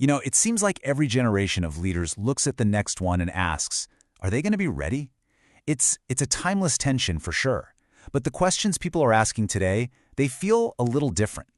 It seems like every generation of leaders looks at the next one and asks, are they going to be ready? It's a timeless tension for sure. But the questions people are asking today, they feel a little different.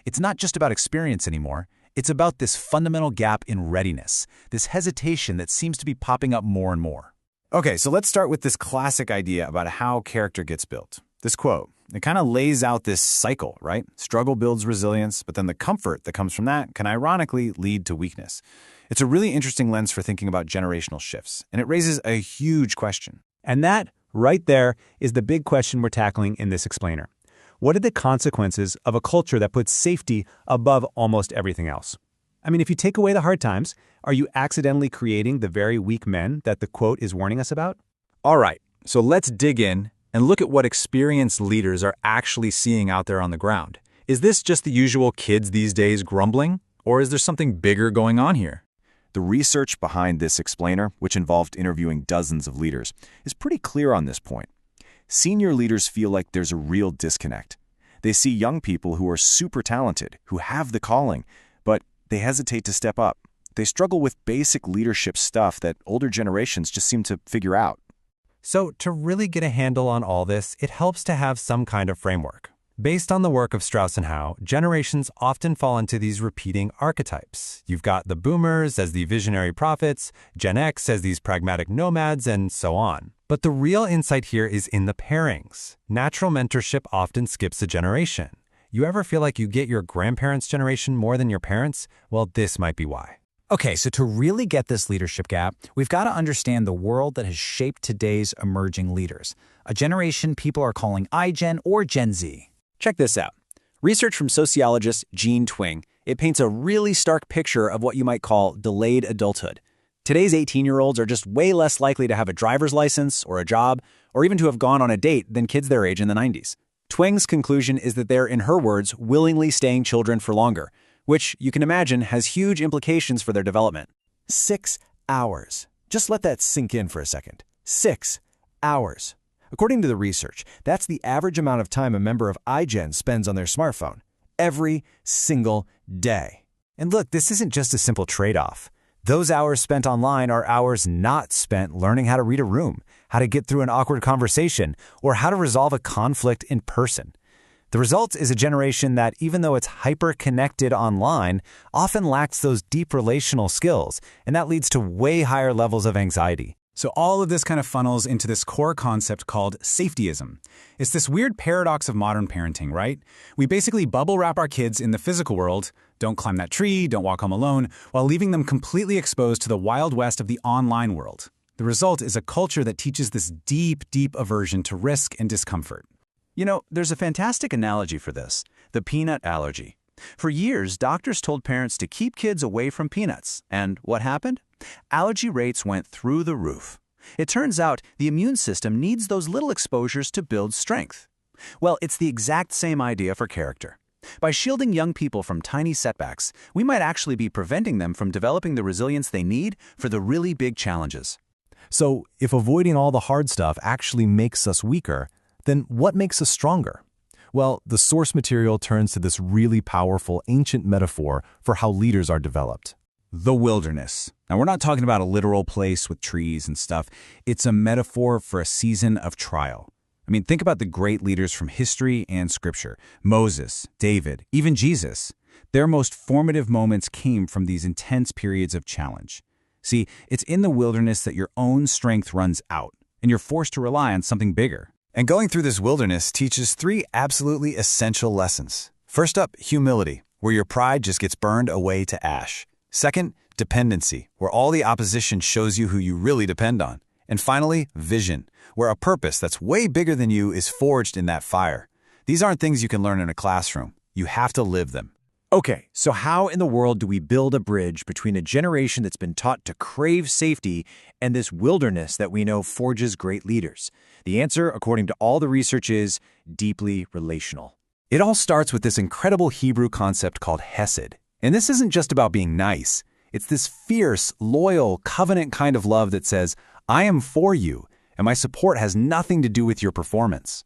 It's not just about experience anymore. It's about this fundamental gap in readiness, this hesitation that seems to be popping up more and more. Okay, so let's start with this classic idea about how character gets built. This quote, it kind of lays out this cycle, right? Struggle builds resilience, but then the comfort that comes from that can ironically lead to weakness. It's a really interesting lens for thinking about generational shifts, and it raises a huge question. And that, right there, is the big question we're tackling in this explainer. What are the consequences of a culture that puts safety above almost everything else? I mean, if you take away the hard times, are you accidentally creating the very weak men that the quote is warning us about? All right, so let's dig in and look at what experienced leaders are actually seeing out there on the ground. Is this just the usual kids these days grumbling, or is there something bigger going on here? The research behind this explainer, which involved interviewing dozens of leaders, is pretty clear on this point. Senior leaders feel like there's a real disconnect. They see young people who are super talented, who have the calling, but they hesitate to step up. They struggle with basic leadership stuff that older generations just seem to figure out. So, to really get a handle on all this, it helps to have some kind of framework. Based on the work of Strauss and Howe, generations often fall into these repeating archetypes. You've got the boomers as the visionary prophets, Gen X as these pragmatic nomads, and so on. But the real insight here is in the pairings. Natural mentorship often skips a generation. You ever feel like you get your grandparents' generation more than your parents'? Well, this might be why. Okay, so to really get this leadership gap, we've got to understand the world that has shaped today's emerging leaders, a generation people are calling iGen or Gen Z. Check this out. Research from sociologist Jean Twing, it paints a really stark picture of what you might call delayed adulthood. Today's 18-year-olds are just way less likely to have a driver's license or a job, or even to have gone on a date than kids their age in the 90s. Twing's conclusion is that they're, in her words, willingly staying children for longer, which you can imagine has huge implications for their development. 6 hours. Just let that sink in for a second. 6 hours. According to the research, that's the average amount of time a member of iGen spends on their smartphone. Every single day. And look, this isn't just a simple trade-off. Those hours spent online are hours not spent learning how to read a room, how to get through an awkward conversation, or how to resolve a conflict in person. The result is a generation that, even though it's hyper-connected online, often lacks those deep relational skills, and that leads to way higher levels of anxiety. So all of this kind of funnels into this core concept called safetyism. It's this weird paradox of modern parenting, right? We basically bubble wrap our kids in the physical world, don't climb that tree, don't walk home alone, while leaving them completely exposed to the wild west of the online world. The result is a culture that teaches this deep, deep aversion to risk and discomfort. There's a fantastic analogy for this, the peanut allergy. For years, doctors told parents to keep kids away from peanuts. And what happened? Allergy rates went through the roof. It turns out the immune system needs those little exposures to build strength. Well, it's the exact same idea for character. By shielding young people from tiny setbacks, we might actually be preventing them from developing the resilience they need for the really big challenges. So, if avoiding all the hard stuff actually makes us weaker, then what makes us stronger? Well, the source material turns to this really powerful ancient metaphor for how leaders are developed. The wilderness. Now, we're not talking about a literal place with trees and stuff. It's a metaphor for a season of trial. I mean, think about the great leaders from history and scripture. Moses, David, even Jesus. Their most formative moments came from these intense periods of challenge. See, it's in the wilderness that your own strength runs out, and you're forced to rely on something bigger. And going through this wilderness teaches 3 absolutely essential lessons. First up, humility, where your pride just gets burned away to ash. Second, dependency, where all the opposition shows you who you really depend on. And finally, vision, where a purpose that's way bigger than you is forged in that fire. These aren't things you can learn in a classroom. You have to live them. Okay, so how in the world do we build a bridge between a generation that's been taught to crave safety and this wilderness that we know forges great leaders? The answer, according to all the research, is deeply relational. It all starts with this incredible Hebrew concept called hesed. And this isn't just about being nice. It's this fierce, loyal, covenant kind of love that says, I am for you, and my support has nothing to do with your performance.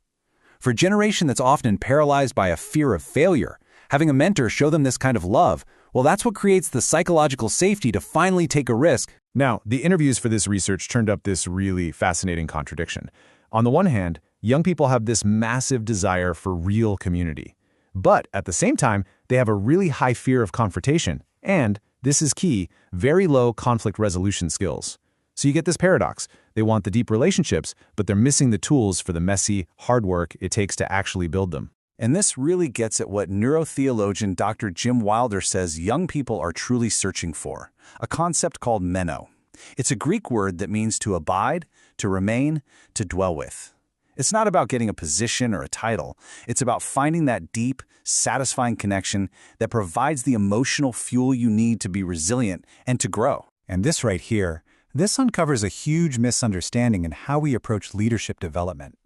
For a generation that's often paralyzed by a fear of failure, having a mentor show them this kind of love, Well, that's what creates the psychological safety to finally take a risk. Now, the interviews for this research turned up this really fascinating contradiction. On the one hand, young people have this massive desire for real community. But at the same time, they have a really high fear of confrontation and, this is key, very low conflict resolution skills. So you get this paradox. They want the deep relationships, but they're missing the tools for the messy, hard work it takes to actually build them. And this really gets at what neurotheologian Dr. Jim Wilder says young people are truly searching for, a concept called meno. It's a Greek word that means to abide, to remain, to dwell with. It's not about getting a position or a title. It's about finding that deep, satisfying connection that provides the emotional fuel you need to be resilient and to grow. And this right here, this uncovers a huge misunderstanding in how we approach leadership development.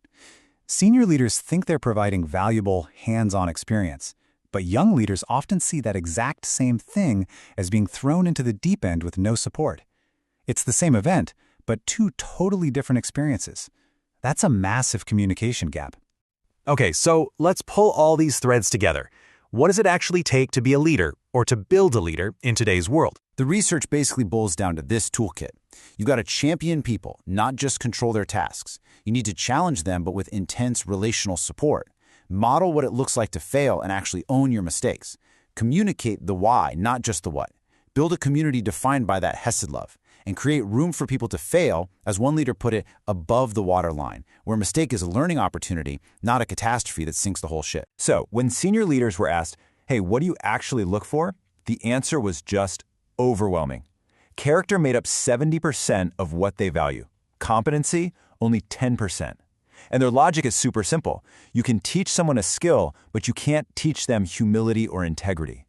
Senior leaders think they're providing valuable, hands-on experience, but young leaders often see that exact same thing as being thrown into the deep end with no support. It's the same event, but two totally different experiences. That's a massive communication gap. Okay, so let's pull all these threads together. What does it actually take to be a leader or to build a leader in today's world? The research basically boils down to this toolkit. You've got to champion people, not just control their tasks. You need to challenge them, but with intense relational support. Model what it looks like to fail and actually own your mistakes. Communicate the why, not just the what. Build a community defined by that Hesed love. And create room for people to fail, as one leader put it, above the waterline, where a mistake is a learning opportunity, not a catastrophe that sinks the whole ship. So, when senior leaders were asked, hey, what do you actually look for? The answer was just overwhelming. Character made up 70% of what they value. Competency, only 10%. And their logic is super simple. You can teach someone a skill, but you can't teach them humility or integrity.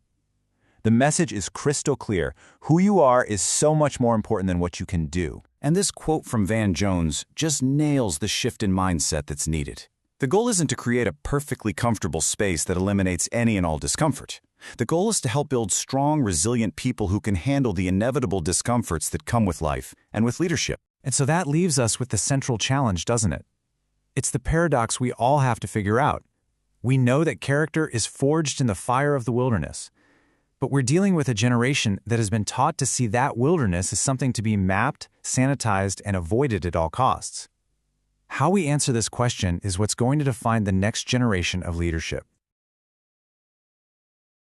The message is crystal clear. Who you are is so much more important than what you can do. And this quote from Van Jones just nails the shift in mindset that's needed. The goal isn't to create a perfectly comfortable space that eliminates any and all discomfort. The goal is to help build strong, resilient people who can handle the inevitable discomforts that come with life and with leadership. And so that leaves us with the central challenge, doesn't it? It's the paradox we all have to figure out. We know that character is forged in the fire of the wilderness. But we're dealing with a generation that has been taught to see that wilderness as something to be mapped, sanitized, and avoided at all costs. How we answer this question is what's going to define the next generation of leadership.